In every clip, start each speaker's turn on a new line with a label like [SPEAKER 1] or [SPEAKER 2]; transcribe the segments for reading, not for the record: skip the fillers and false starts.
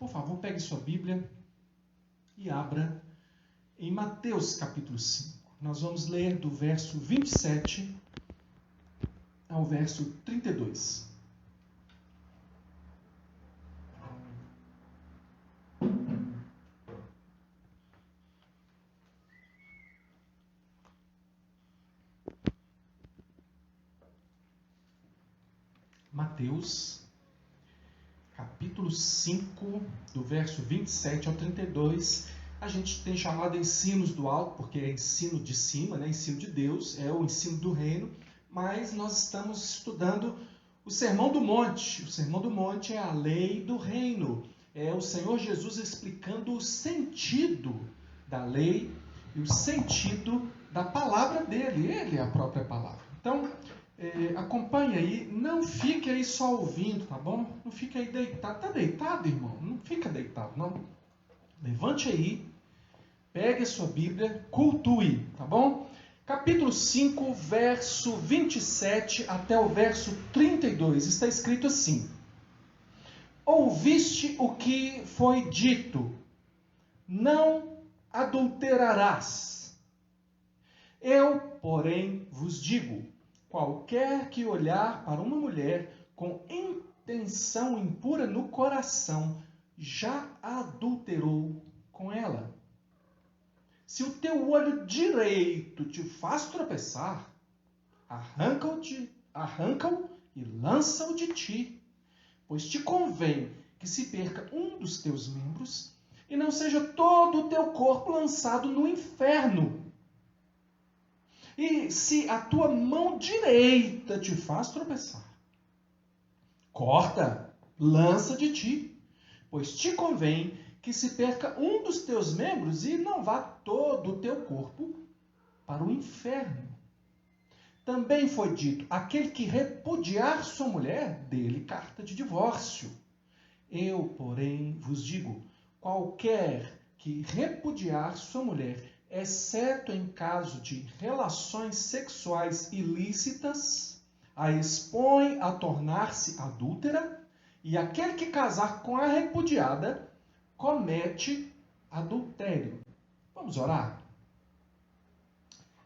[SPEAKER 1] Por favor, pegue sua Bíblia e abra em Mateus capítulo 5. Nós vamos ler do verso 27 ao verso 32. Mateus, capítulo 5, do verso 27 ao 32, a gente tem chamado ensinos do alto, porque é ensino de cima, né? Ensino de Deus, é o ensino do reino, mas nós estamos estudando o Sermão do Monte. O Sermão do Monte é a lei do reino, é o Senhor Jesus explicando o sentido da lei e o sentido da palavra dele. Ele é a própria palavra. Então, acompanhe aí, não fique aí só ouvindo, tá bom? Não fique aí deitado. Tá deitado, irmão? Não fica deitado, não. Levante aí, pegue a sua Bíblia, cultue, tá bom? Capítulo 5, verso 27 até o verso 32, está escrito assim: Ouviste o que foi dito, não adulterarás. Eu, porém, vos digo, qualquer que olhar para uma mulher com intenção impura no coração, já adulterou com ela. Se o teu olho direito te faz tropeçar, arranca-o e lança-o de ti, pois te convém que se perca um dos teus membros e não seja todo o teu corpo lançado no inferno. E se a tua mão direita te faz tropeçar, corta, lança de ti, pois te convém que se perca um dos teus membros e não vá todo o teu corpo para o inferno. Também foi dito, aquele que repudiar sua mulher, dê-lhe carta de divórcio. Eu, porém, vos digo, qualquer que repudiar sua mulher, exceto em caso de relações sexuais ilícitas, a expõe a tornar-se adúltera, e aquele que casar com a repudiada comete adultério. Vamos orar?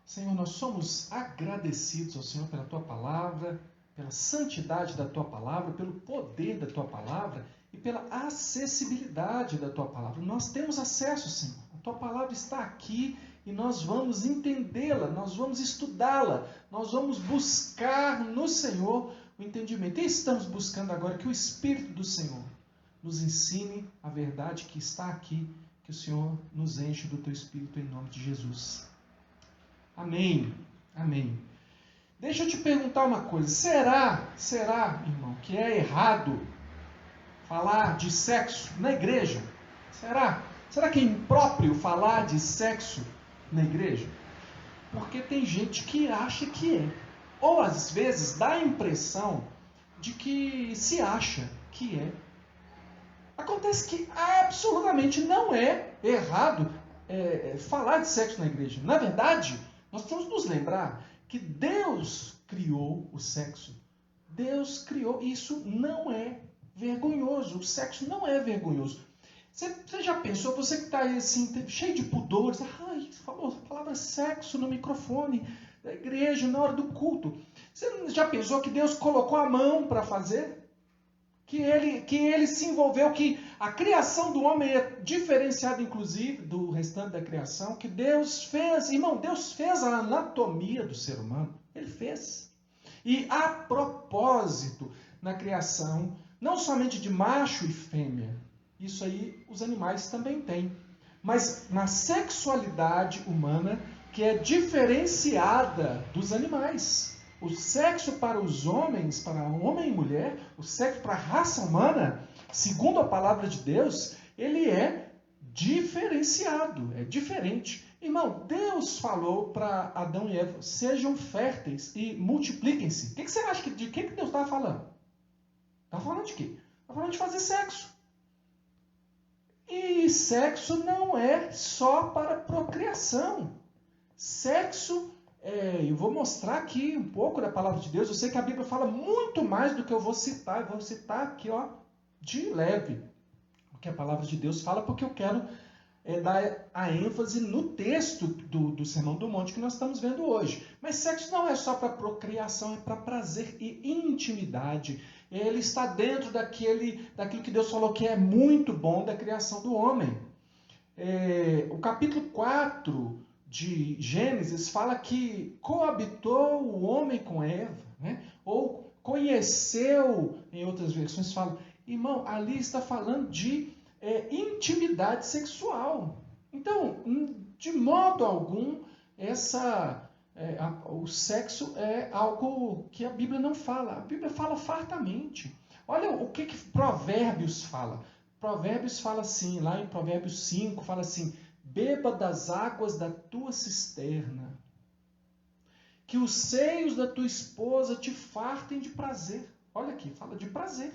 [SPEAKER 1] Senhor, nós somos agradecidos ao Senhor pela Tua palavra, pela santidade da Tua palavra, pelo poder da Tua palavra e pela acessibilidade da Tua palavra. Nós temos acesso, Senhor. A Tua palavra está aqui e nós vamos entendê-la, nós vamos estudá-la, nós vamos buscar no Senhor o entendimento. E estamos buscando agora que o Espírito do Senhor nos ensine a verdade que está aqui, que o Senhor nos enche do Teu Espírito em nome de Jesus. Amém. Amém. Deixa eu te perguntar uma coisa. Será, irmão, que é errado falar de sexo na igreja? Será que é impróprio falar de sexo na igreja? Porque tem gente que acha que é. Ou às vezes dá a impressão de que se acha que é. Acontece que absolutamente não é errado falar de sexo na igreja. Na verdade, nós temos que nos lembrar que Deus criou o sexo. Deus criou. Isso não é vergonhoso. O sexo não é vergonhoso. Você já pensou, você que está aí assim, cheio de pudores, falou a palavra sexo no microfone da igreja, na hora do culto. Você já pensou que Deus colocou a mão para fazer? Que ele se envolveu, que a criação do homem é diferenciada, inclusive, do restante da criação, que Deus fez, irmão, Deus fez a anatomia do ser humano. Ele fez. E a propósito, na criação, não somente de macho e fêmea, isso aí os animais também têm, mas na sexualidade humana, que é diferenciada dos animais. O sexo para os homens, para homem e mulher, o sexo para a raça humana, segundo a palavra de Deus, ele é diferenciado, é diferente. Irmão, Deus falou para Adão e Eva, sejam férteis e multipliquem-se. O que você acha de que Deus estava falando? Estava falando de quê? Estava falando de fazer sexo. E sexo não é só para procriação. Sexo eu vou mostrar aqui um pouco da palavra de Deus. Eu sei que a Bíblia fala muito mais do que eu vou citar. Eu vou citar aqui, de leve. que a palavra de Deus fala, porque eu quero dar a ênfase no texto do Sermão do Monte que nós estamos vendo hoje. Mas sexo não é só para procriação, é para prazer e intimidade. Ele está dentro daquilo que Deus falou que é muito bom da criação do homem. O capítulo 4 de Gênesis fala que coabitou o homem com Eva, né? Ou conheceu, em outras versões fala. Irmão, ali está falando de intimidade sexual. Então, de modo algum, o sexo é algo que a Bíblia não fala. A Bíblia fala fartamente. Olha o que Provérbios fala. Provérbios fala assim, lá em Provérbios 5, fala assim: beba das águas da tua cisterna, que os seios da tua esposa te fartem de prazer. Olha aqui, fala de prazer.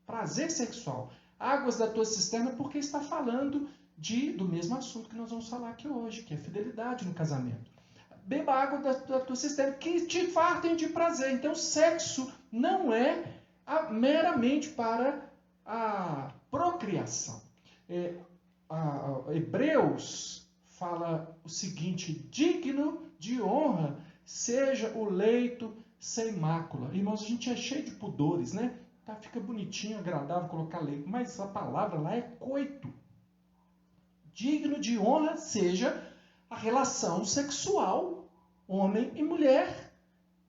[SPEAKER 1] Prazer sexual. Águas da tua cisterna, porque está falando do mesmo assunto que nós vamos falar aqui hoje, que é fidelidade no casamento. Beba água da tua cisterna, que te fartem de prazer. Então, sexo não é meramente para a procriação. Hebreus fala o seguinte: digno de honra seja o leito sem mácula. Irmãos, a gente é cheio de pudores, né? Fica bonitinho, agradável colocar leito, mas a palavra lá é coito. Digno de honra seja a relação sexual, homem e mulher.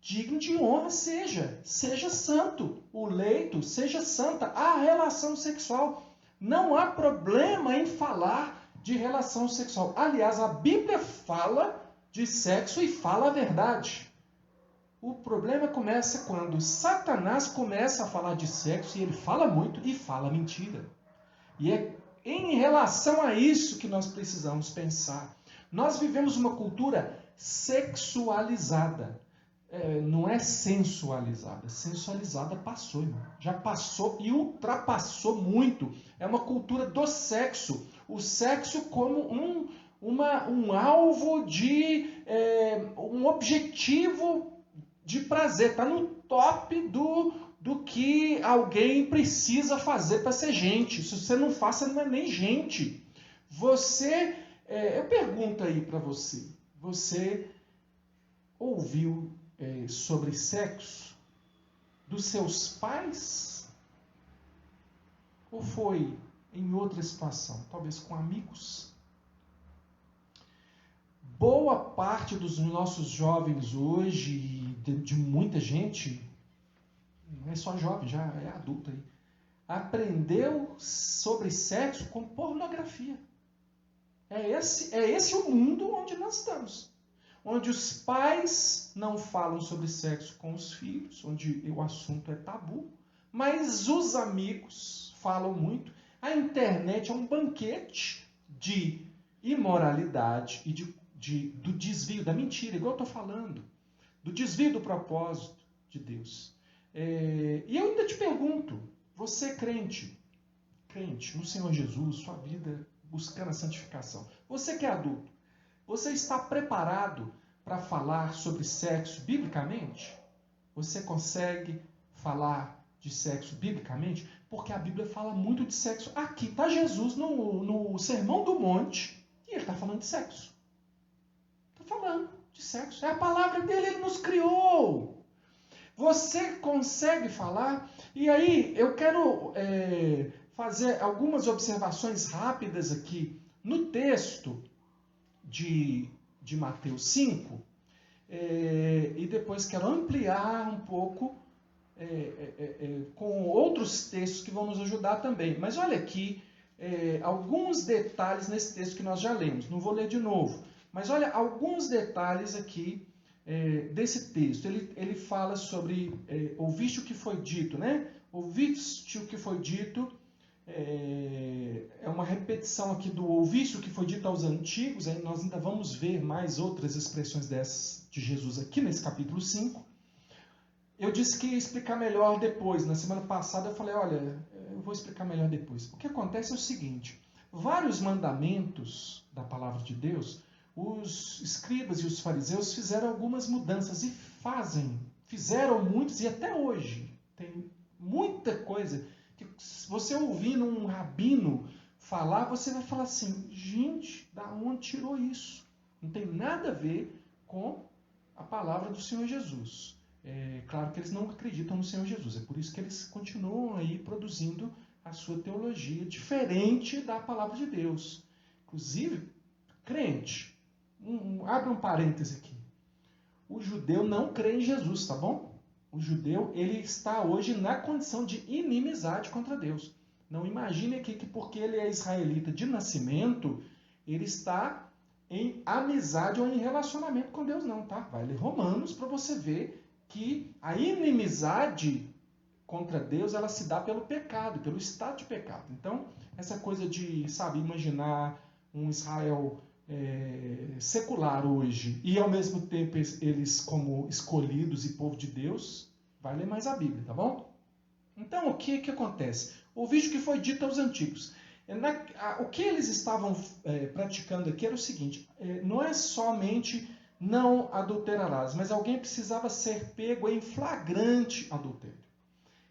[SPEAKER 1] Digno de honra seja santo. O leito seja santa. A relação sexual. Não há problema em falar de relação sexual. Aliás, a Bíblia fala de sexo e fala a verdade. O problema começa quando Satanás começa a falar de sexo, e ele fala muito e fala mentira. E é em relação a isso que nós precisamos pensar. Nós vivemos uma cultura sexualizada. Não é sensualizada. Sensualizada passou, irmão. Já passou e ultrapassou muito. É uma cultura do sexo. O sexo como um alvo um objetivo de prazer. Está no top do que alguém precisa fazer para ser gente. Se você não faz, você não é nem gente. Eu pergunto aí para você. Você ouviu sobre sexo dos seus pais? Ou foi em outra situação? Talvez com amigos? Boa parte dos nossos jovens hoje, de muita gente, não é só jovem, já é adulto aí, aprendeu sobre sexo com pornografia. É esse o mundo onde nós estamos. Onde os pais não falam sobre sexo com os filhos, onde o assunto é tabu, mas os amigos falam muito. A internet é um banquete de imoralidade e do desvio, da mentira, igual eu estou falando, do desvio do propósito de Deus. E eu ainda te pergunto, você crente no Senhor Jesus, sua vida buscando a santificação, você que é adulto, você está preparado para falar sobre sexo biblicamente? Você consegue falar de sexo biblicamente? Porque a Bíblia fala muito de sexo. Aqui está Jesus no Sermão do Monte e ele está falando de sexo. Está falando de sexo. É a palavra dele, ele nos criou. Você consegue falar? E aí eu quero fazer algumas observações rápidas aqui no texto de Mateus 5, e depois quero ampliar um pouco com outros textos que vão nos ajudar também. Mas olha aqui alguns detalhes nesse texto que nós já lemos. Não vou ler de novo, mas olha alguns detalhes aqui desse texto. Ele fala sobre ouviste o que foi dito, né? Ouviste o que foi dito. É uma repetição aqui do ouviste o que foi dito aos antigos. Aí nós ainda vamos ver mais outras expressões dessas de Jesus aqui nesse capítulo 5. Eu disse que ia explicar melhor depois. Na semana passada eu falei, olha, eu vou explicar melhor depois. O que acontece é o seguinte: vários mandamentos da palavra de Deus, os escribas e os fariseus fizeram algumas mudanças e fizeram muitos, e até hoje tem muita coisa Se você ouvindo um rabino falar, você vai falar assim, gente, da onde tirou isso? Não tem nada a ver com a palavra do Senhor Jesus. É claro que eles não acreditam no Senhor Jesus, é por isso que eles continuam aí produzindo a sua teologia diferente da palavra de Deus. Inclusive, crente, abre um parêntese aqui. O judeu não crê em Jesus, tá bom? O judeu, ele está hoje na condição de inimizade contra Deus. Não imagine aqui que porque ele é israelita de nascimento, ele está em amizade ou em relacionamento com Deus, não, tá? Vai ler Romanos para você ver que a inimizade contra Deus, ela se dá pelo pecado, pelo estado de pecado. Então, essa coisa de, sabe, imaginar um Israel secular hoje e ao mesmo tempo eles como escolhidos e povo de Deus, vai ler mais a Bíblia, tá bom? Então, o que acontece? Ouviste o que foi dito aos antigos. O que eles estavam praticando aqui era o seguinte, não é somente não adulterarás, mas alguém precisava ser pego em flagrante adultério.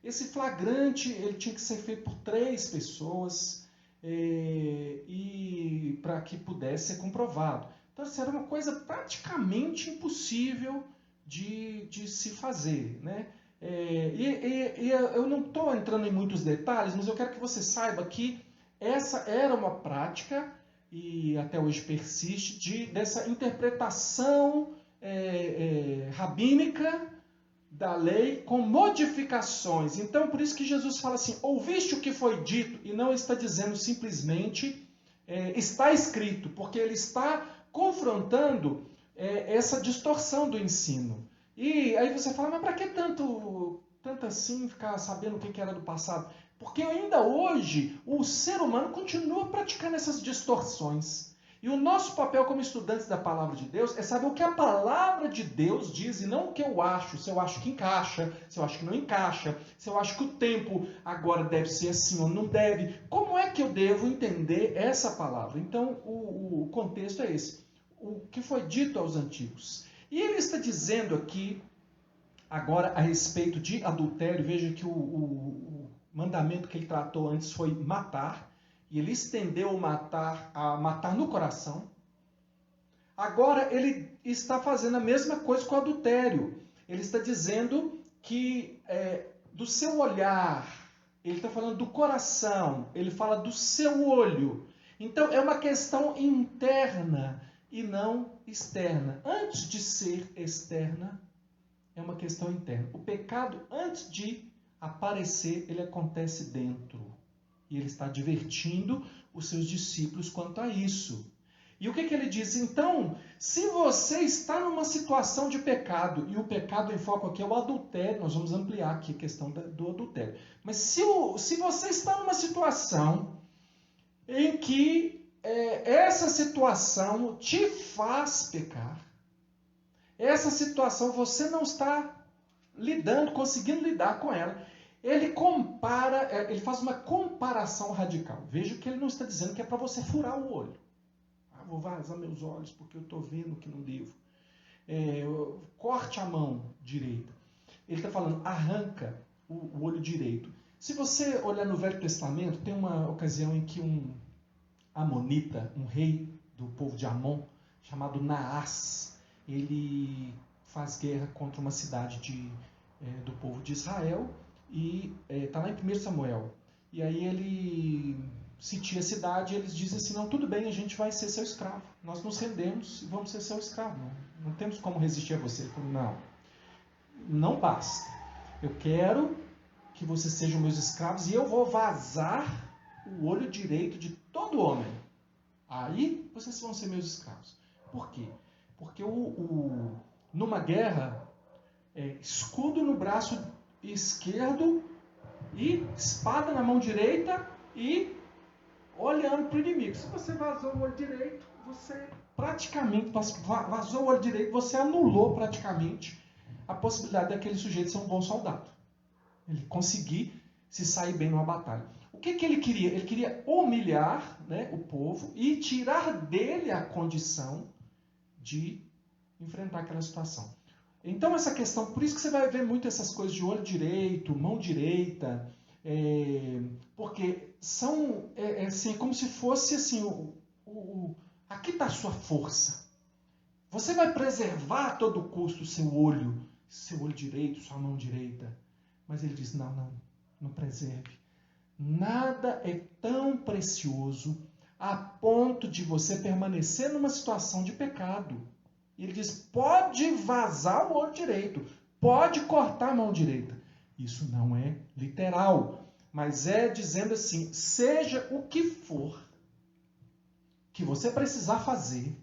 [SPEAKER 1] Esse flagrante ele tinha que ser feito por 3 pessoas e para que pudesse ser comprovado. Então, isso era uma coisa praticamente impossível de se fazer, né? Eu não estou entrando em muitos detalhes, mas eu quero que você saiba que essa era uma prática, e até hoje persiste, dessa interpretação rabínica da lei com modificações. Então, por isso que Jesus fala assim, ouviste o que foi dito, e não está dizendo simplesmente está escrito, porque ele está confrontando essa distorção do ensino. E aí você fala, mas para que tanto assim ficar sabendo o que era do passado? Porque ainda hoje o ser humano continua praticando essas distorções. E o nosso papel como estudantes da palavra de Deus é saber o que a palavra de Deus diz e não o que eu acho. Se eu acho que encaixa, se eu acho que não encaixa, se eu acho que o tempo agora deve ser assim ou não deve. Como é que eu devo entender essa palavra? Então, o contexto é esse. O que foi dito aos antigos. E ele está dizendo aqui, agora, a respeito de adultério. Veja que o mandamento que ele tratou antes foi matar. E ele estendeu o matar a matar no coração. Agora ele está fazendo a mesma coisa com o adultério. Ele está dizendo que do seu olhar, ele está falando do coração, ele fala do seu olho. Então é uma questão interna e não externa. Antes de ser externa, é uma questão interna. O pecado, antes de aparecer, ele acontece dentro. E ele está advertindo os seus discípulos quanto a isso. E o que ele diz? Então, se você está numa situação de pecado, e o pecado em foco aqui é o adultério, nós vamos ampliar aqui a questão do adultério. Mas se você está numa situação em que essa situação te faz pecar, essa situação você não está conseguindo lidar com ela, ele faz uma comparação radical. Veja que ele não está dizendo que é para você furar o olho. Vou vazar meus olhos porque eu estou vendo que não devo. Corte a mão direita. Ele está falando, arranca o olho direito. Se você olhar no Velho Testamento, tem uma ocasião em que um amonita, um rei do povo de Amon, chamado Naás, ele faz guerra contra uma cidade do povo de Israel, e está lá em 1 Samuel. E aí ele sitia a cidade, e eles dizem assim, não, tudo bem, a gente vai ser seu escravo. Nós nos rendemos e vamos ser seu escravo. Não temos como resistir a você. Ele falou, não basta. Eu quero que vocês sejam meus escravos e eu vou vazar o olho direito de todo homem. Aí vocês vão ser meus escravos. Por quê? Porque numa guerra, escudo no braço esquerdo e espada na mão direita e olhando para o inimigo. Se você vazou o olho direito, você praticamente vazou o olho direito, você anulou praticamente a possibilidade daquele sujeito ser um bom soldado. Ele conseguir se sair bem numa batalha. O que ele queria? Ele queria humilhar, né, o povo e tirar dele a condição de enfrentar aquela situação. Então essa questão, por isso que você vai ver muito essas coisas de olho direito, mão direita, Porque são, assim, como se fosse assim, aqui está a sua força. Você vai preservar a todo custo o seu olho direito, sua mão direita. Mas ele diz, não preserve. Nada é tão precioso a ponto de você permanecer numa situação de pecado. E ele diz, pode vazar o olho direito, pode cortar a mão direita. Isso não é literal, mas é dizendo assim, seja o que for que você precisar fazer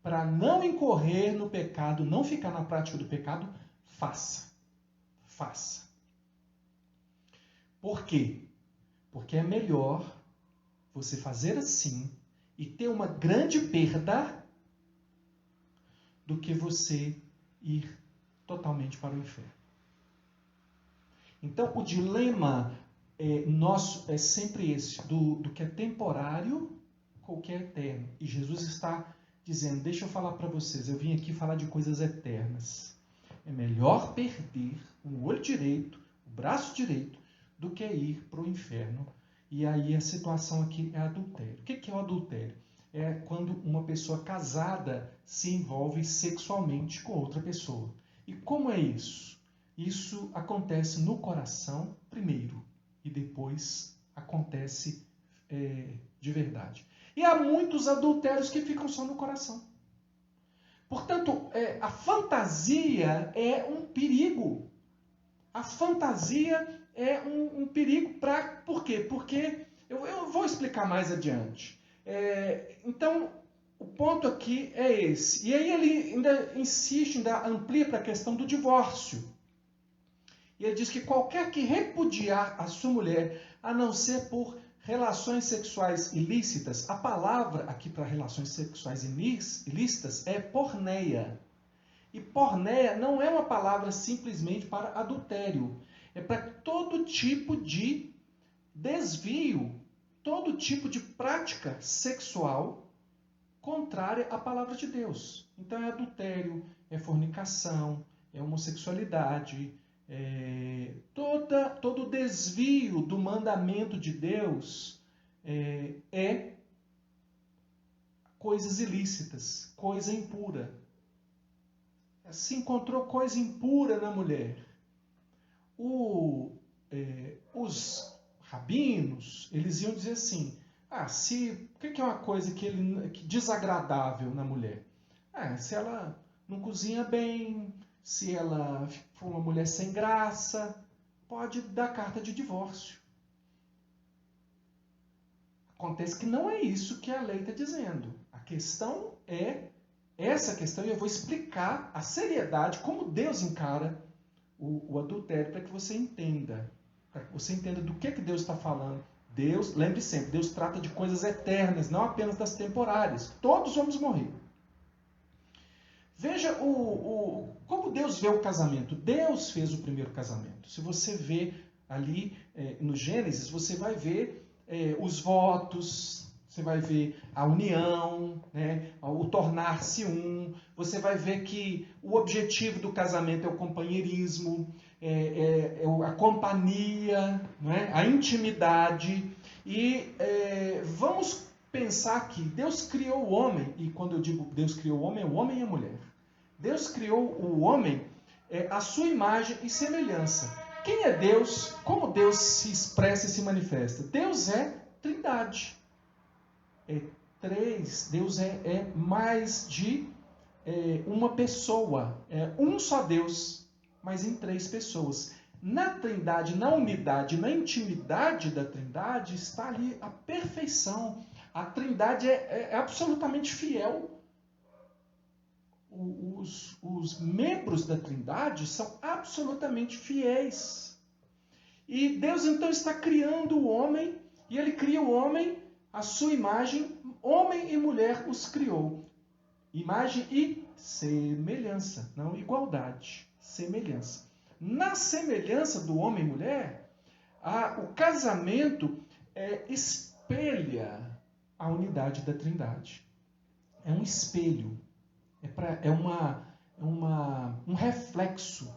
[SPEAKER 1] para não incorrer no pecado, não ficar na prática do pecado, faça. Faça. Por quê? Porque é melhor você fazer assim e ter uma grande perda do que você ir totalmente para o inferno. Então, o dilema nosso é sempre esse, do que é temporário com o que é eterno. E Jesus está dizendo, deixa eu falar para vocês, eu vim aqui falar de coisas eternas. É melhor perder o olho direito, o braço direito, do que ir para o inferno. E aí a situação aqui é adultério. O que é o adultério? É quando uma pessoa casada se envolve sexualmente com outra pessoa. E como é isso? Isso acontece no coração primeiro e depois acontece de verdade. E há muitos adultérios que ficam só no coração. Portanto, a fantasia é um perigo. A fantasia é um perigo por quê? Porque eu vou explicar mais adiante. Então, o ponto aqui é esse. E aí ele ainda insiste, ainda amplia para a questão do divórcio. E ele diz que qualquer que repudiar a sua mulher, a não ser por relações sexuais ilícitas, a palavra aqui para relações sexuais ilícitas é porneia. E porneia não é uma palavra simplesmente para adultério. É para todo tipo de desvio, todo tipo de prática sexual contrária à palavra de Deus. Então é adultério, é fornicação, é homossexualidade, todo desvio do mandamento de Deus é coisas ilícitas, coisa impura. Se encontrou coisa impura na mulher. Os rabinos, eles iam dizer assim, o que é uma coisa desagradável na mulher? Se ela não cozinha bem, se ela for uma mulher sem graça, pode dar carta de divórcio. Acontece que não é isso que a lei está dizendo. A questão é essa questão, e eu vou explicar a seriedade, como Deus encara o adultério, para que você entenda. Para que você entenda do que Deus está falando. Deus, lembre sempre, Deus trata de coisas eternas, não apenas das temporárias. Todos vamos morrer. Veja como Deus vê o casamento. Deus fez o primeiro casamento. Se você vê ali no Gênesis, você vai ver os votos, você vai ver a união, né? O tornar-se um. Você vai ver que o objetivo do casamento é o companheirismo, a companhia, né? A intimidade. E vamos pensar que Deus criou o homem, e quando eu digo Deus criou o homem e a mulher. Deus criou o homem à sua imagem e semelhança. Quem é Deus? Como Deus se expressa e se manifesta? Deus é trindade. Deus é mais de uma pessoa. É um só Deus, mas em três pessoas. Na trindade, na unidade, na intimidade da trindade, está ali a perfeição. A trindade é absolutamente fiel. Os membros da trindade são absolutamente fiéis. E Deus então está criando o homem, e ele cria o homem à sua imagem, homem e mulher os criou. Imagem e semelhança, não igualdade, semelhança. Na semelhança do homem e mulher, o casamento espelha a unidade da trindade. É um espelho, um reflexo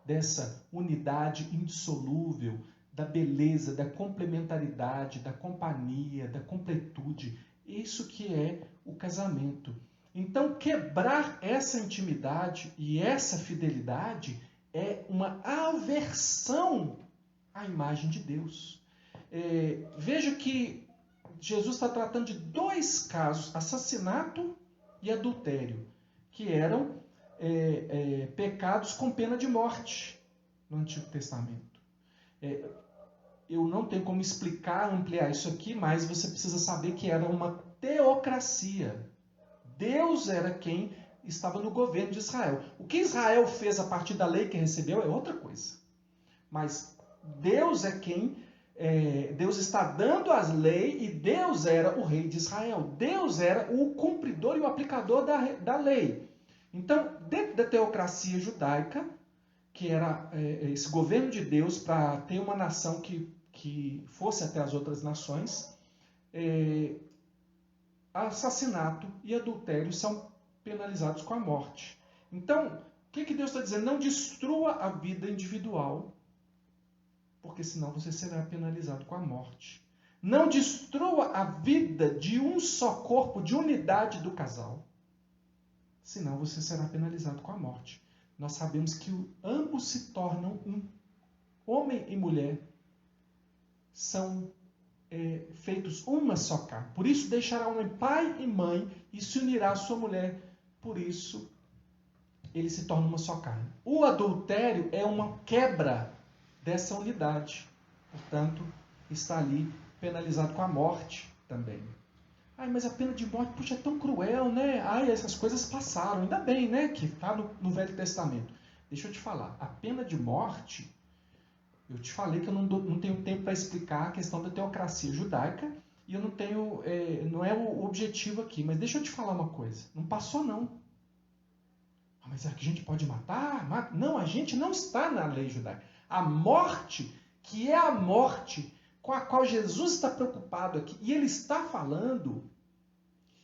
[SPEAKER 1] dessa unidade indissolúvel, da beleza, da complementaridade, da companhia, da completude. Isso que é o casamento. Então, quebrar essa intimidade e essa fidelidade é uma aversão à imagem de Deus. Veja que Jesus está tratando de dois casos, assassinato e adultério, que eram pecados com pena de morte no Antigo Testamento. Eu não tenho como explicar, ampliar isso aqui, mas você precisa saber que era uma teocracia. Deus era quem estava no governo de Israel. O que Israel fez a partir da lei que recebeu é outra coisa. Mas Deus é quem... Deus está dando as leis e Deus era o rei de Israel. Deus era o cumpridor e o aplicador da lei. Então, dentro da teocracia judaica, que era esse governo de Deus para ter uma nação que fosse até as outras nações, assassinato e adultério são penalizados com a morte. Então, o que Deus está dizendo? Não destrua a vida individual, porque senão você será penalizado com a morte. Não destrua a vida de um só corpo, de unidade do casal, senão você será penalizado com a morte. Nós sabemos que ambos se tornam um. Homem e mulher são feitos uma só carne. Por isso deixará o homem pai e mãe e se unirá à sua mulher. Por isso ele se torna uma só carne. O adultério é uma quebra dessa unidade. Portanto, está ali penalizado com a morte também. Mas a pena de morte, puxa, é tão cruel, né? Essas coisas passaram. Ainda bem, né? Que está no Velho Testamento. Deixa eu te falar. A pena de morte, eu te falei que eu não tenho tempo para explicar a questão da teocracia judaica e eu não tenho, não é o objetivo aqui. Mas deixa eu te falar uma coisa. Não passou, não. Mas é que a gente pode matar? Não, a gente não está na lei judaica. A morte, que é a morte com a qual Jesus está preocupado aqui, e ele está falando,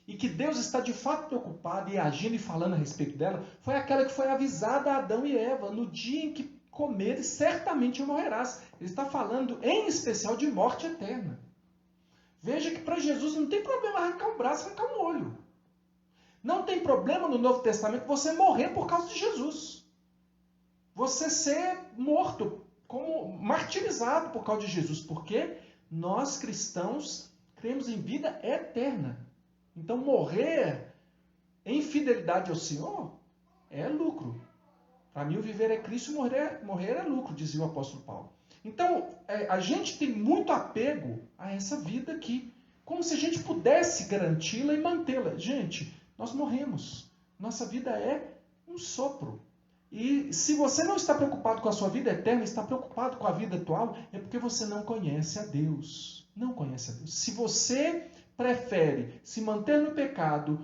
[SPEAKER 1] e que Deus está de fato preocupado e agindo e falando a respeito dela, foi aquela que foi avisada a Adão e Eva, no dia em que comeres, certamente morrerás. Ele está falando em especial de morte eterna. Veja que para Jesus não tem problema arrancar um braço, arrancar um olho. Não tem problema no Novo Testamento você morrer por causa de Jesus. Você ser morto, como martirizado por causa de Jesus. Porque nós cristãos cremos em vida eterna. Então morrer em fidelidade ao Senhor é lucro. Para mim o viver é Cristo e morrer é lucro, dizia o apóstolo Paulo. Então a gente tem muito apego a essa vida aqui. Como se a gente pudesse garanti-la e mantê-la. Gente, nós morremos. Nossa vida é um sopro. E se você não está preocupado com a sua vida eterna, está preocupado com a vida atual, é porque você não conhece a Deus. Não conhece a Deus. Se você prefere se manter no pecado,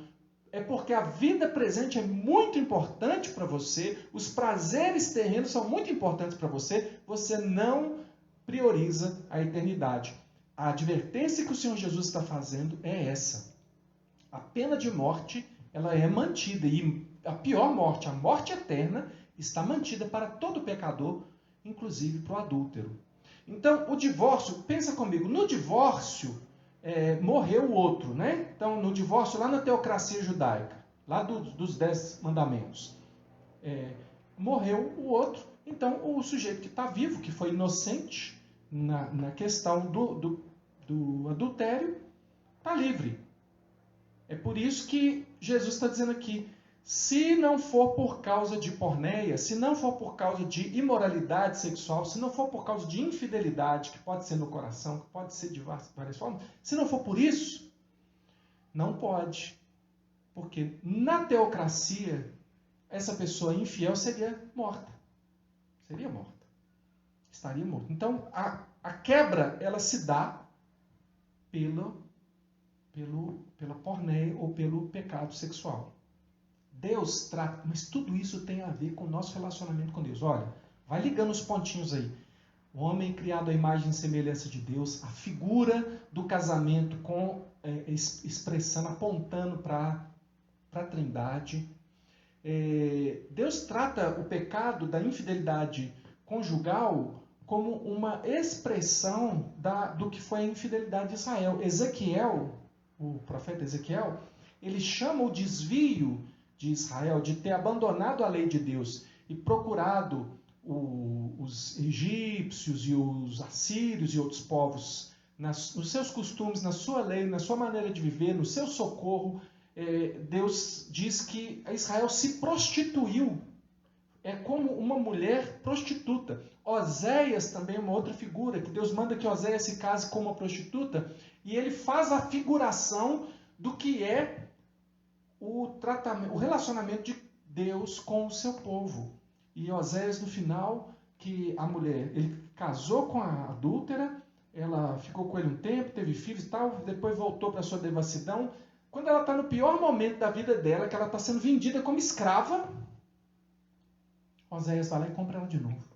[SPEAKER 1] é porque a vida presente é muito importante para você, os prazeres terrenos são muito importantes para você, você não prioriza a eternidade. A advertência que o Senhor Jesus está fazendo é essa. A pena de morte, ela é mantida, e a pior morte, a morte eterna, está mantida para todo pecador, inclusive para o adúltero. Então, o divórcio, pensa comigo, no divórcio morreu o outro, né? Então, no divórcio, lá na teocracia judaica, lá dos 10 mandamentos, morreu o outro. Então, o sujeito que está vivo, que foi inocente na questão do adultério, está livre. É por isso que Jesus está dizendo aqui, se não for por causa de porneia, se não for por causa de imoralidade sexual, se não for por causa de infidelidade, que pode ser no coração, que pode ser de várias formas, se não for por isso, não pode. Porque na teocracia, essa pessoa infiel seria morta. Seria morta. Estaria morta. Então, a quebra, ela se dá pela porneia ou pelo pecado sexual. Deus trata, mas tudo isso tem a ver com o nosso relacionamento com Deus. Olha, vai ligando os pontinhos aí. O homem criado à imagem e semelhança de Deus, a figura do casamento expressando, apontando para a Trindade. Deus trata o pecado da infidelidade conjugal como uma expressão do que foi a infidelidade de Israel. Ezequiel, o profeta Ezequiel, ele chama o desvio de Israel de ter abandonado a lei de Deus e procurado os egípcios e os assírios e outros povos nos seus costumes, na sua lei, na sua maneira de viver, no seu socorro. Deus diz que Israel se prostituiu. É como uma mulher prostituta. Oséias também é uma outra figura, que Deus manda que Oséias se case com uma prostituta, e ele faz a figuração do que é o relacionamento de Deus com o seu povo. E Oséias, no final, que a mulher, ele casou com a adúltera, ela ficou com ele um tempo, teve filhos e tal, depois voltou para a sua devassidão. Quando ela está no pior momento da vida dela, que ela está sendo vendida como escrava, Oséias vai lá e compra ela de novo.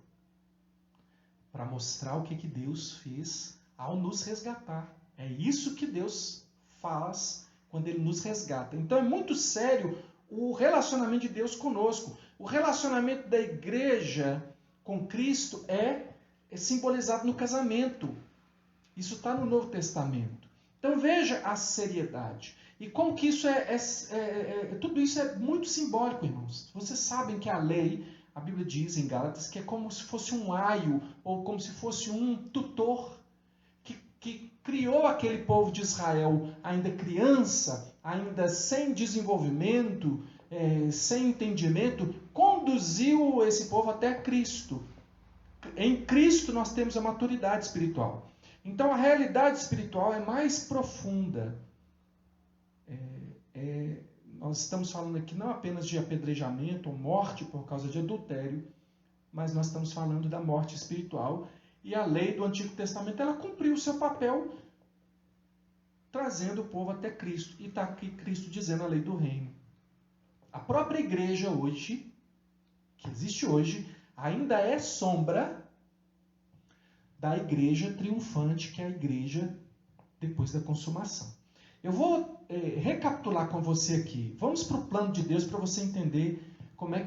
[SPEAKER 1] Para mostrar o que Deus fez ao nos resgatar. É isso que Deus faz quando Ele nos resgata. Então é muito sério o relacionamento de Deus conosco. O relacionamento da igreja com Cristo é simbolizado no casamento. Isso está no Novo Testamento. Então veja a seriedade. E como que isso tudo isso é muito simbólico, irmãos. Vocês sabem que a lei, a Bíblia diz em Gálatas, que é como se fosse um aio, ou como se fosse um tutor, que criou aquele povo de Israel ainda criança, ainda sem desenvolvimento, sem entendimento, conduziu esse povo até Cristo. Em Cristo nós temos a maturidade espiritual. Então a realidade espiritual é mais profunda. Nós estamos falando aqui não apenas de apedrejamento ou morte por causa de adultério, mas nós estamos falando da morte espiritual. E a lei do Antigo Testamento, ela cumpriu o seu papel, trazendo o povo até Cristo. E está aqui Cristo dizendo a lei do reino. A própria igreja hoje, que existe hoje, ainda é sombra da igreja triunfante, que é a igreja depois da consumação. Eu vou recapitular com você aqui. Vamos para o plano de Deus para você entender como é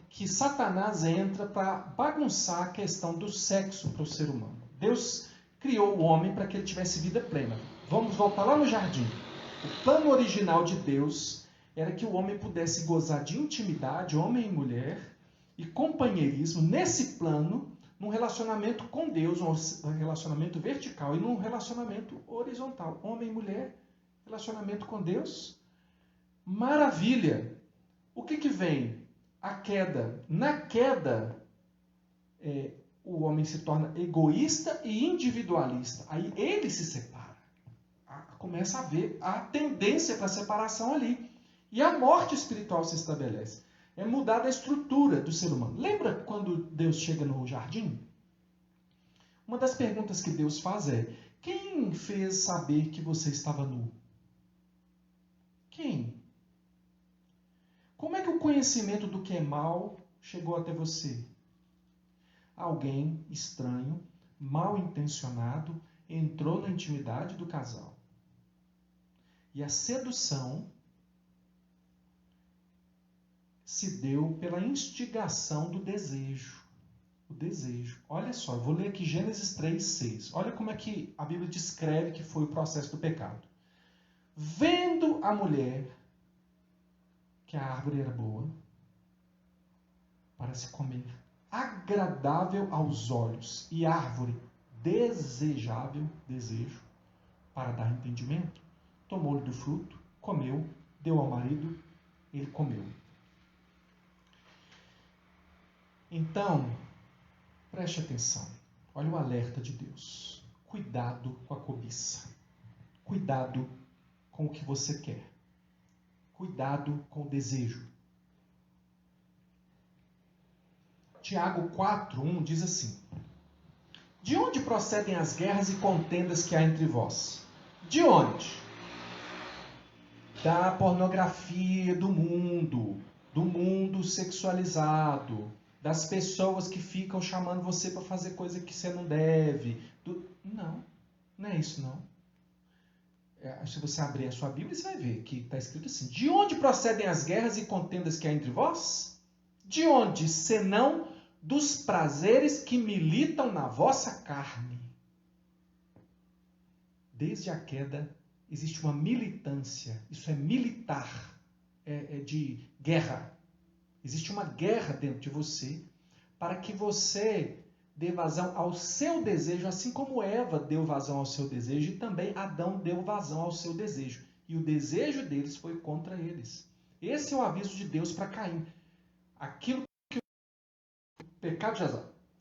[SPEAKER 1] que Satanás entra para bagunçar a questão do sexo para o ser humano. Deus criou o homem para que ele tivesse vida plena. Vamos voltar lá no jardim. O plano original de Deus era que o homem pudesse gozar de intimidade, homem e mulher, e companheirismo nesse plano, num relacionamento com Deus, um relacionamento vertical, e num relacionamento horizontal. Homem e mulher, relacionamento com Deus. Maravilha! O que vem? A queda. Na queda, o homem se torna egoísta e individualista. Aí ele se separa. Começa a haver a tendência para a separação ali. E a morte espiritual se estabelece. É mudar a estrutura do ser humano. Lembra quando Deus chega no jardim? Uma das perguntas que Deus faz é: quem fez saber que você estava nu? Quem? Como é que o conhecimento do que é mal chegou até você? Alguém estranho, mal intencionado, entrou na intimidade do casal. E a sedução se deu pela instigação do desejo. O desejo. Olha só, eu vou ler aqui Gênesis 3:6. Olha como é que a Bíblia descreve que foi o processo do pecado. Vendo a mulher que a árvore era boa para se comer, agradável aos olhos, e árvore desejável, desejo, para dar entendimento, tomou-lhe do fruto, comeu, deu ao marido, ele comeu. Então, preste atenção. Olha o alerta de Deus. Cuidado com a cobiça. Cuidado com o que você quer. Cuidado com o desejo. Tiago 4:1 diz assim: de onde procedem as guerras e contendas que há entre vós? De onde? Da pornografia do mundo sexualizado, das pessoas que ficam chamando você para fazer coisa que você não deve. Não é isso não. Se você abrir a sua Bíblia, você vai ver que está escrito assim: de onde procedem as guerras e contendas que há entre vós? De onde, senão dos prazeres que militam na vossa carne. Desde a queda existe uma militância, isso é militar, é de guerra. Existe uma guerra dentro de você para que você dê vazão ao seu desejo, assim como Eva deu vazão ao seu desejo e também Adão deu vazão ao seu desejo. E o desejo deles foi contra eles. Esse é o aviso de Deus para Caim. Aquilo que o pecado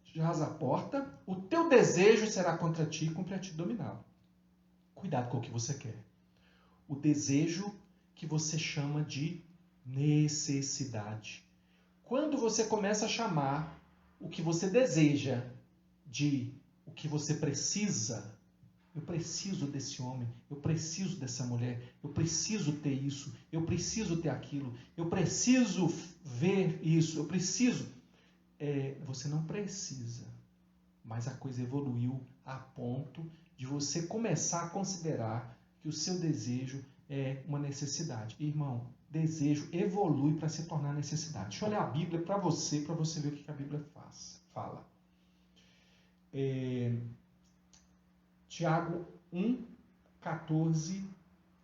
[SPEAKER 1] jaz a porta, o teu desejo será contra ti e cumpre a ti dominá-lo. Cuidado com o que você quer. O desejo que você chama de necessidade. Quando você começa a chamar o que você deseja de o que você precisa, eu preciso desse homem, eu preciso dessa mulher, eu preciso ter isso, eu preciso ter aquilo, eu preciso ver isso, eu preciso. Você não precisa, mas a coisa evoluiu a ponto de você começar a considerar que o seu desejo é uma necessidade. Irmão, desejo evolui para se tornar necessidade. Deixa eu olhar a Bíblia para você ver o que a Bíblia fala. Tiago 1, 14,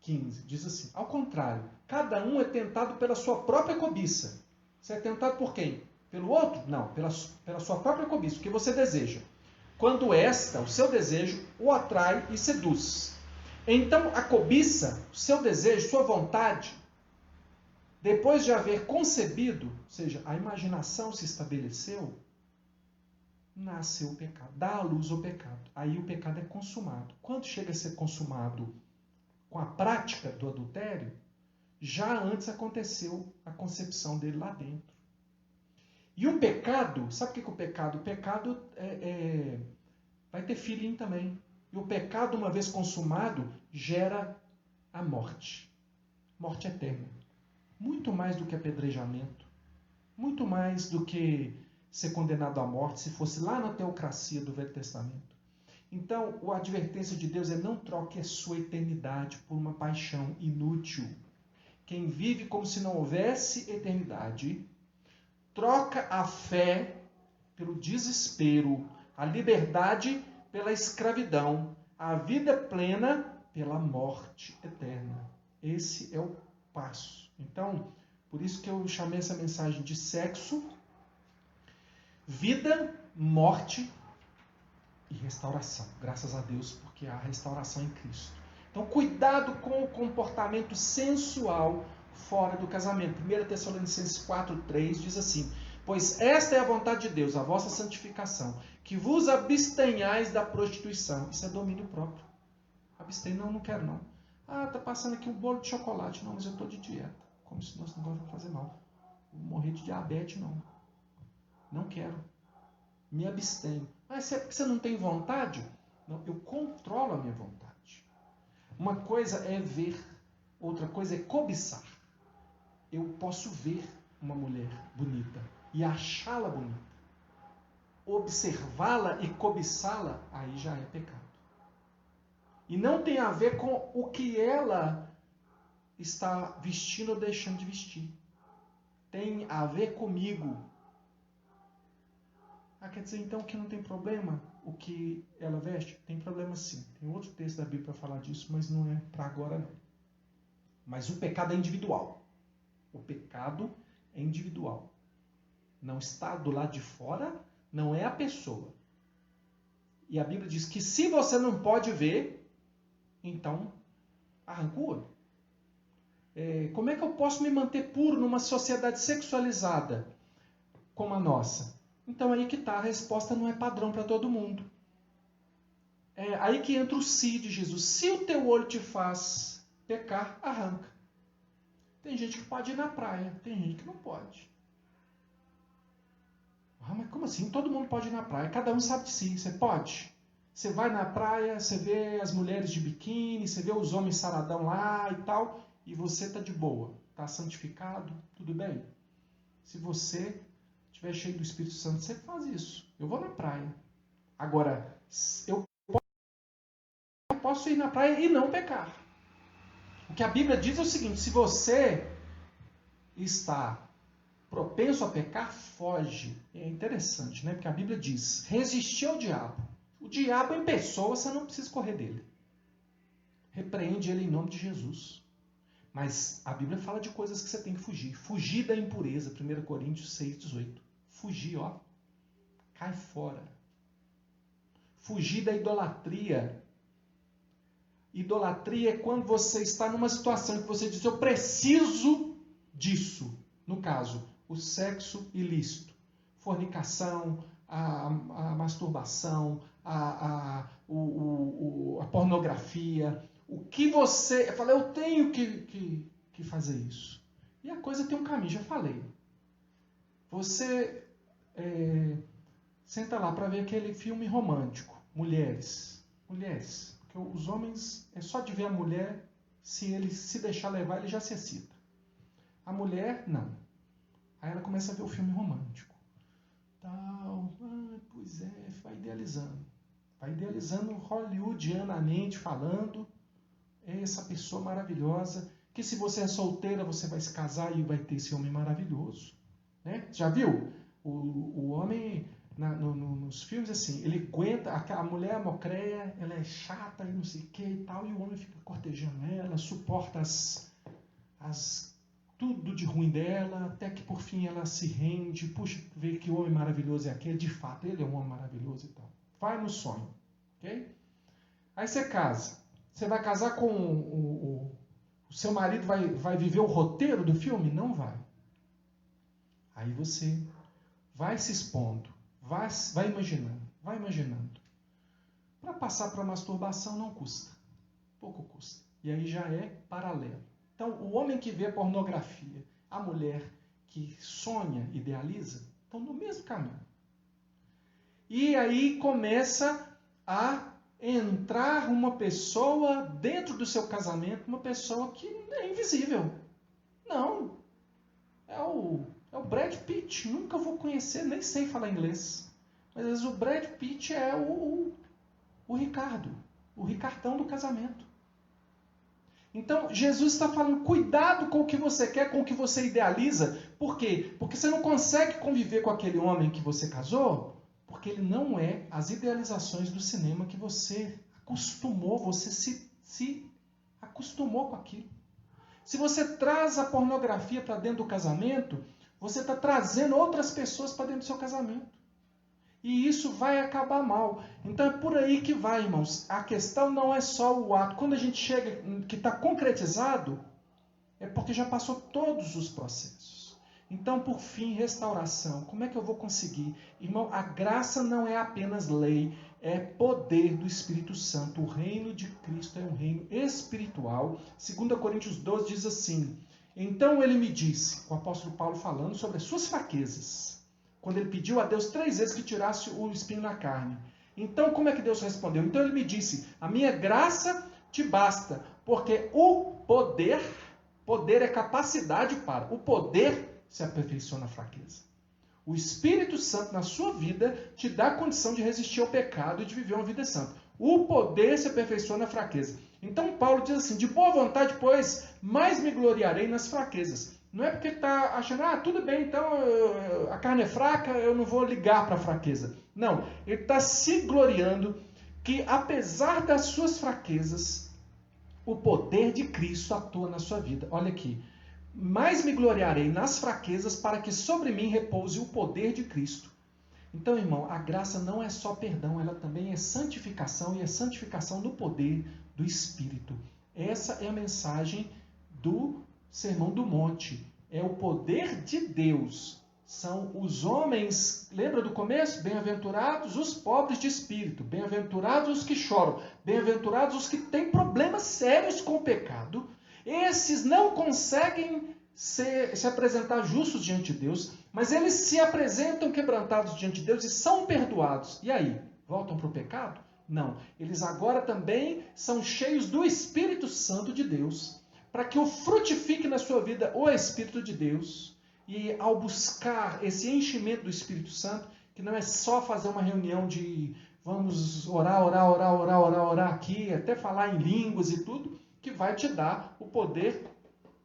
[SPEAKER 1] 15. Diz assim: ao contrário, cada um é tentado pela sua própria cobiça. Você é tentado por quem? Pelo outro? Não, pela sua própria cobiça, o que você deseja. Quando o seu desejo, o atrai e seduz. Então, a cobiça, o seu desejo, sua vontade, depois de haver concebido, ou seja, a imaginação se estabeleceu, nasceu o pecado, dá à luz o pecado. Aí o pecado é consumado. Quando chega a ser consumado com a prática do adultério, já antes aconteceu a concepção dele lá dentro. E o pecado, sabe o que é o pecado? O pecado vai ter filhinho também. E o pecado, uma vez consumado, gera a morte. Morte eterna. Muito mais do que apedrejamento. Muito mais do que ser condenado à morte, se fosse lá na teocracia do Velho Testamento. Então, a advertência de Deus é: não troque a sua eternidade por uma paixão inútil. Quem vive como se não houvesse eternidade, troca a fé pelo desespero, a liberdade pela escravidão, a vida plena pela morte eterna. Esse é o passo. Então, por isso que eu chamei essa mensagem de sexo, vida, morte e restauração. Graças a Deus, porque há restauração em Cristo. Então, cuidado com o comportamento sensual fora do casamento. 1 Tessalonicenses 4:3 diz assim: pois esta é a vontade de Deus, a vossa santificação, que vos abstenhais da prostituição. Isso é domínio próprio. Abstém, não quero não. Tá passando aqui um bolo de chocolate. Não, mas eu estou de dieta. Como se nosso negócio vai fazer mal. Vou morrer de diabetes, não. Não quero. Me abstenho. Mas é porque você não tem vontade? Não, eu controlo a minha vontade. Uma coisa é ver, outra coisa é cobiçar. Eu posso ver uma mulher bonita e achá-la bonita. Observá-la e cobiçá-la, aí já é pecado. E não tem a ver com o que ela está vestindo ou deixando de vestir. Tem a ver comigo. Quer dizer então que não tem problema o que ela veste? Tem problema sim. Tem outro texto da Bíblia para falar disso, mas não é para agora não. Mas o pecado é individual. O pecado é individual. Não está do lado de fora, não é a pessoa. E a Bíblia diz que se você não pode ver, então arranca o olho. Como é que eu posso me manter puro numa sociedade sexualizada como a nossa? Então aí que está, a resposta não é padrão para todo mundo. É aí que entra o si de Jesus. Se o teu olho te faz pecar, arranca. Tem gente que pode ir na praia, tem gente que não pode. Mas como assim? Todo mundo pode ir na praia, cada um sabe de si. Você pode? Você vai na praia, você vê as mulheres de biquíni, você vê os homens saradão lá e tal, e você está de boa, está santificado, tudo bem? Se você estiver cheio do Espírito Santo, você faz isso. Eu vou na praia. Agora, eu posso ir na praia e não pecar. O que a Bíblia diz é o seguinte: se você está propenso a pecar, foge. É interessante, né? Porque a Bíblia diz, resistir ao diabo. O diabo em pessoa, você não precisa correr dele. Repreende ele em nome de Jesus. Mas a Bíblia fala de coisas que você tem que fugir. Fugir da impureza, 1 Coríntios 6,18. Fugir, ó. Cai fora. Fugir da idolatria. Idolatria é quando você está numa situação que você diz, eu preciso disso. No caso, o sexo ilícito, fornicação, a masturbação, a pornografia. O que você... Eu falei, eu tenho que fazer isso. E a coisa tem um caminho, já falei. Você senta lá para ver aquele filme romântico. Mulheres. Porque os homens, é só de ver a mulher, se ele se deixar levar, ele já se excita. A mulher, não. Aí ela começa a ver o filme romântico. Tal, pois é, vai idealizando. Vai idealizando hollywoodianamente falando. É essa pessoa maravilhosa, que se você é solteira, você vai se casar e vai ter esse homem maravilhoso. Né? Já viu? O homem, nos filmes, assim, ele aguenta, a mulher mocreia, ela é chata e não sei o que e tal, e o homem fica cortejando ela, suporta tudo de ruim dela, até que por fim ela se rende, puxa, vê que homem maravilhoso é aquele, de fato, ele é um homem maravilhoso e tal. Vai no sonho, ok? Aí você casa. Você vai casar com o seu marido, vai viver o roteiro do filme? Não vai. Aí você vai se expondo, vai imaginando. Para passar para a masturbação não custa, pouco custa. E aí já é paralelo. Então, o homem que vê pornografia, a mulher que sonha, idealiza, estão no mesmo caminho. E aí começa a entrar uma pessoa dentro do seu casamento, uma pessoa que é invisível. Não. É o Brad Pitt. Nunca vou conhecer, nem sei falar inglês. Mas às vezes o Brad Pitt é o Ricardo. O Ricardão do casamento. Então, Jesus está falando, cuidado com o que você quer, com o que você idealiza. Por quê? Porque você não consegue conviver com aquele homem que você casou, porque ele não é as idealizações do cinema que você acostumou, você se acostumou com aquilo. Se você traz a pornografia para dentro do casamento, você está trazendo outras pessoas para dentro do seu casamento. E isso vai acabar mal. Então é por aí que vai, irmãos. A questão não é só o ato. Quando a gente chega, que está concretizado, é porque já passou todos os processos. Então, por fim, restauração. Como é que eu vou conseguir? Irmão, a graça não é apenas lei, é poder do Espírito Santo. O reino de Cristo é um reino espiritual. 2 Coríntios 12 diz assim, então ele me disse, o apóstolo Paulo falando sobre as suas fraquezas, quando ele pediu a Deus 3 vezes que tirasse o espinho na carne. Então, como é que Deus respondeu? Então ele me disse, a minha graça te basta, porque o poder é capacidade para, o poder se aperfeiçoa na fraqueza. O Espírito Santo na sua vida te dá a condição de resistir ao pecado e de viver uma vida santa. O poder se aperfeiçoa na fraqueza. Então Paulo diz assim, de boa vontade, pois, mais me gloriarei nas fraquezas. Não é porque está achando, tudo bem, então a carne é fraca, eu não vou ligar para a fraqueza. Não, ele está se gloriando que apesar das suas fraquezas, o poder de Cristo atua na sua vida. Olha aqui, mais me gloriarei nas fraquezas para que sobre mim repouse o poder de Cristo. Então, irmão, a graça não é só perdão, ela também é santificação e é santificação do poder do Espírito. Essa é a mensagem do Sermão do Monte. É o poder de Deus. São os homens, lembra do começo? Bem-aventurados os pobres de espírito, bem-aventurados os que choram, bem-aventurados os que têm problemas sérios com o pecado. Esses não conseguem se apresentar justos diante de Deus, mas eles se apresentam quebrantados diante de Deus e são perdoados. E aí? Voltam para o pecado? Não. Eles agora também são cheios do Espírito Santo de Deus, para que o frutifique na sua vida o Espírito de Deus. E ao buscar esse enchimento do Espírito Santo, que não é só fazer uma reunião de vamos orar aqui, até falar em línguas e tudo, que vai te dar o poder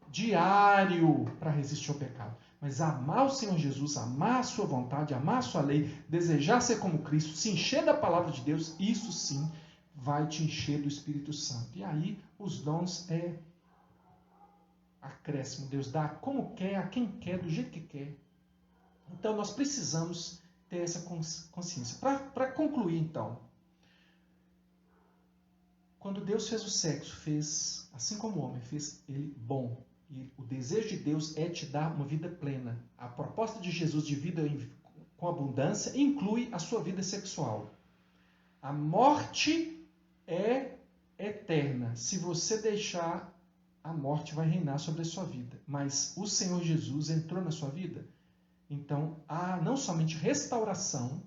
[SPEAKER 1] diário para resistir ao pecado. Mas amar o Senhor Jesus, amar a sua vontade, amar a sua lei, desejar ser como Cristo, se encher da palavra de Deus, isso sim vai te encher do Espírito Santo. E aí os dons é acréscimo. Deus dá como quer, a quem quer, do jeito que quer. Então nós precisamos ter essa consciência. Para concluir então, quando Deus fez o sexo, fez, assim como o homem, fez ele bom. E o desejo de Deus é te dar uma vida plena. A proposta de Jesus de vida com abundância inclui a sua vida sexual. A morte é eterna. Se você deixar, a morte vai reinar sobre a sua vida. Mas o Senhor Jesus entrou na sua vida. Então, há não somente restauração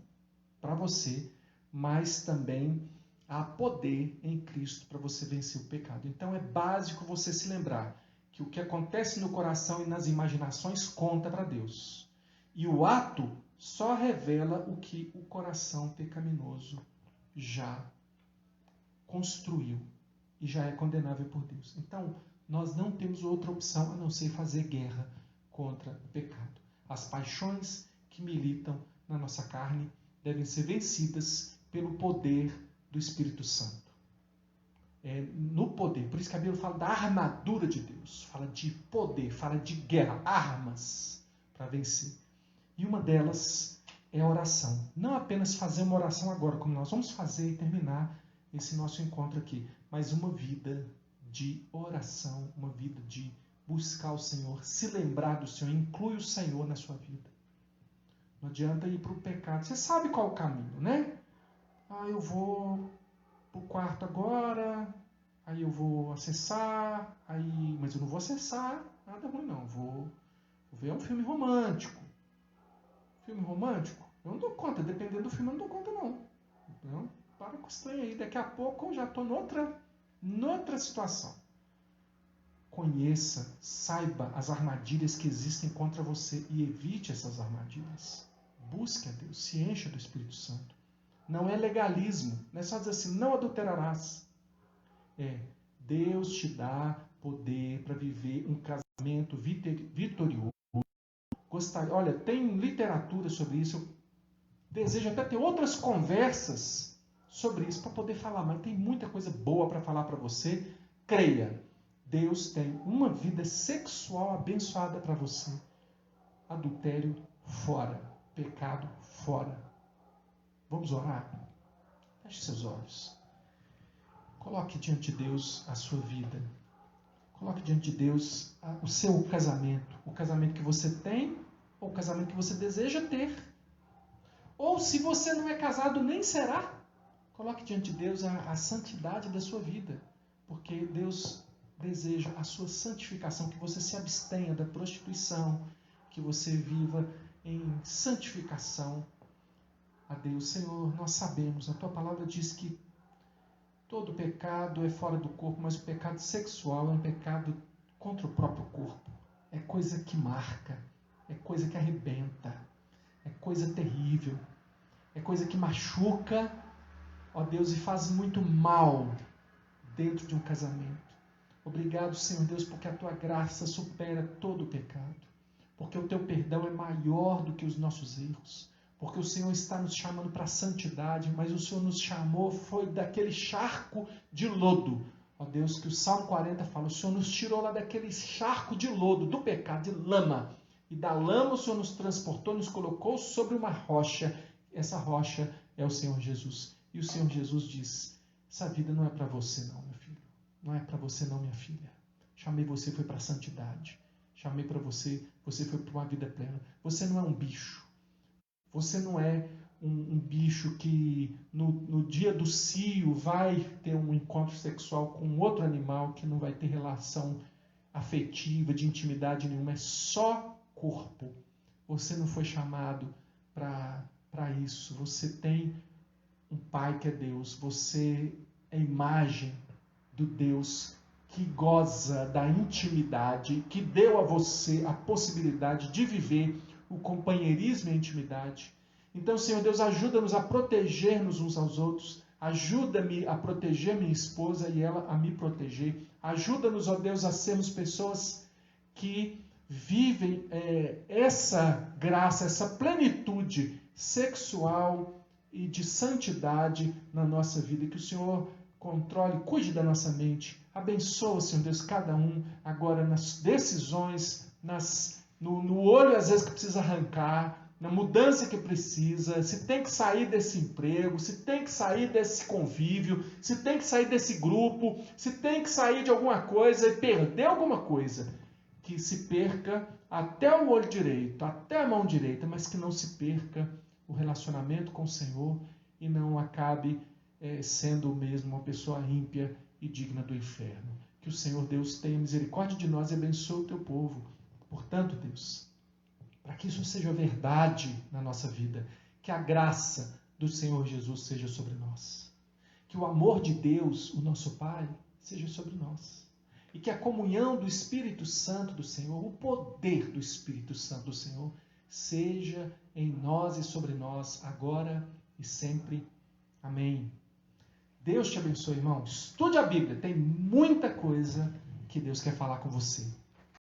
[SPEAKER 1] para você, mas também há poder em Cristo para você vencer o pecado. Então, é básico você se lembrar que o que acontece no coração e nas imaginações conta para Deus. E o ato só revela o que o coração pecaminoso já construiu e já é condenável por Deus. Então, nós não temos outra opção a não ser fazer guerra contra o pecado. As paixões que militam na nossa carne devem ser vencidas pelo poder do Espírito Santo. No poder. Por isso que a Bíblia fala da armadura de Deus. Fala de poder, fala de guerra, armas para vencer. E uma delas é a oração. Não apenas fazer uma oração agora, como nós vamos fazer e terminar esse nosso encontro aqui, mas uma vida de oração, uma vida de buscar o Senhor, se lembrar do Senhor, inclui o Senhor na sua vida. Não adianta ir para o pecado. Você sabe qual é o caminho, né? Eu vou para o quarto agora, aí eu vou acessar, mas eu não vou acessar nada ruim não, vou ver um filme romântico. Filme romântico? Eu não dou conta, dependendo do filme eu não dou conta não. Para com isso aí, daqui a pouco eu já estou noutra situação. Conheça, saiba as armadilhas que existem contra você e evite essas armadilhas. Busque a Deus, se encha do Espírito Santo. Não é legalismo, não é só dizer assim, não adulterarás. Deus te dá poder para viver um casamento vitorioso. Olha, tem literatura sobre isso, eu desejo até ter outras conversas sobre isso para poder falar, mas tem muita coisa boa para falar para você. Creia, Deus tem uma vida sexual abençoada para você. Adultério fora, pecado fora. Vamos orar? Feche seus olhos. Coloque diante de Deus a sua vida. Coloque diante de Deus o seu casamento. O casamento que você tem ou o casamento que você deseja ter. Ou se você não é casado, nem será. Coloque diante de Deus a santidade da sua vida. Porque Deus deseja a sua santificação, que você se abstenha da prostituição, que você viva em santificação a Deus. Senhor, nós sabemos, a Tua palavra diz que todo pecado é fora do corpo, mas o pecado sexual é um pecado contra o próprio corpo. É coisa que marca, é coisa que arrebenta, é coisa terrível, é coisa que machuca, ó Deus, e faz muito mal dentro de um casamento. Obrigado, Senhor Deus, porque a Tua graça supera todo o pecado, porque o Teu perdão é maior do que os nossos erros, porque o Senhor está nos chamando para a santidade, mas o Senhor nos chamou, foi daquele charco de lodo, ó Deus, que o Salmo 40 fala, o Senhor nos tirou lá daquele charco de lodo, do pecado, de lama, e da lama o Senhor nos transportou, nos colocou sobre uma rocha, essa rocha é o Senhor Jesus, e o Senhor Jesus diz, essa vida não é para você não, meu filho, não é para você não, minha filha, chamei você, foi para a santidade, chamei para você, você foi para uma vida plena, você não é um bicho, você não é um bicho que no dia do cio vai ter um encontro sexual com outro animal que não vai ter relação afetiva, de intimidade nenhuma, é só corpo. Você não foi chamado para isso. Você tem um Pai que é Deus. Você é imagem do Deus que goza da intimidade, que deu a você a possibilidade de viver o companheirismo e a intimidade. Então, Senhor Deus, ajuda-nos a proteger-nos uns aos outros. Ajuda-me a proteger minha esposa e ela a me proteger. Ajuda-nos, ó Deus, a sermos pessoas que vivem essa graça, essa plenitude sexual e de santidade na nossa vida. Que o Senhor controle, cuide da nossa mente. Abençoa, Senhor Deus, cada um agora nas decisões, no olho às vezes que precisa arrancar, na mudança que precisa, se tem que sair desse emprego, se tem que sair desse convívio, se tem que sair desse grupo, se tem que sair de alguma coisa e perder alguma coisa, que se perca até o olho direito, até a mão direita, mas que não se perca o relacionamento com o Senhor e não acabe sendo mesmo uma pessoa ímpia e digna do inferno. Que o Senhor Deus tenha misericórdia de nós e abençoe o teu povo. Portanto, Deus, para que isso seja verdade na nossa vida, que a graça do Senhor Jesus seja sobre nós. Que o amor de Deus, o nosso Pai, seja sobre nós. E que a comunhão do Espírito Santo do Senhor, o poder do Espírito Santo do Senhor, seja em nós e sobre nós, agora e sempre. Amém. Deus te abençoe, irmão. Estude a Bíblia, tem muita coisa que Deus quer falar com você.